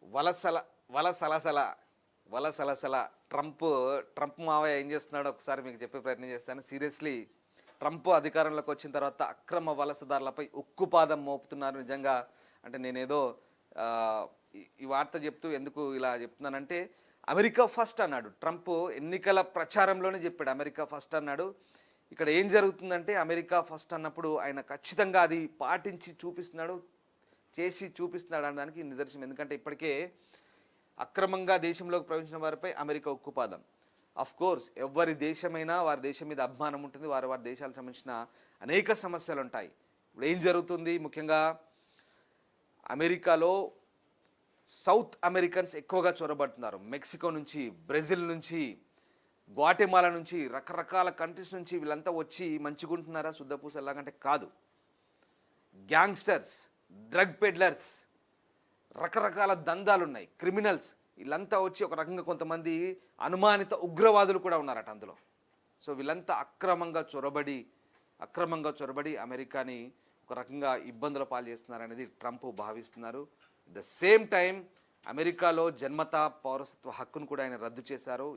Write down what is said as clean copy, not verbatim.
వలసల వలసలసల వలసలసల ట్రంప్ మావయ్య ఏం చేస్తున్నాడో ఒకసారి మీకు చెప్పే ప్రయత్నం చేస్తాను. సీరియస్లీ ట్రంప్ అధికారంలోకి వచ్చిన తర్వాత అక్రమ వలసదారులపై ఉక్కుపాదం మోపుతున్నారు నిజంగా. అంటే నేనేదో ఆ, ఈ వార్త చెప్తూ ఎందుకు ఇలా చెప్తున్నానంటే, అమెరికా ఫస్ట్ అన్నాడు ట్రంప్. ఎన్నికల ప్రచారంలోనే చెప్పాడు అమెరికా ఫస్ట్ అన్నాడు. ఇక్కడ ఏం జరుగుతుందంటే, అమెరికా ఫస్ట్ అన్నప్పుడు ఆయన ఖచ్చితంగా అది పాటించి చూపిస్తున్నాడు, చేసి చూపిస్తున్నాడు అనడానికి నిదర్శనం. ఎందుకంటే ఇప్పటికే అక్రమంగా దేశంలోకి ప్రవేశించిన వారిపై అమెరికా ఉక్కుపాదం. అఫ్ కోర్స్ ఎవరి దేశమైనా వారి దేశం మీద అభిమానం ఉంటుంది, వారి వారి దేశాలకు సంబంధించిన అనేక సమస్యలు ఉంటాయి. ఇప్పుడు ఏం జరుగుతుంది, ముఖ్యంగా అమెరికాలో సౌత్ అమెరికన్స్ ఎక్కువగా చొరబడుతున్నారు. మెక్సికో నుంచి, బ్రెజిల్ నుంచి, గ్వాటెమాలా నుంచి, రకరకాల కంట్రీస్ నుంచి వీళ్ళంతా వచ్చి మంచిగుంటున్నారా శుద్ధపూస ఎలాగంటే కాదు. గ్యాంగ్స్టర్స్, డ్రగ్ పెడ్లర్స్, రకరకాల దందాలు ఉన్నాయి, క్రిమినల్స్, వీళ్ళంతా వచ్చి ఒక రకంగా కొంతమంది అనుమానిత ఉగ్రవాదులు కూడా ఉన్నారట అందులో. సో వీళ్ళంతా అక్రమంగా చొరబడి అమెరికాని ఒక రకంగా ఇబ్బందుల పాలు చేస్తున్నారనేది ట్రంప్ భావిస్తున్నారు. ద సేమ్ టైం అమెరికాలో జన్మతా పౌరసత్వ హక్కును కూడా ఆయన రద్దు చేశారు.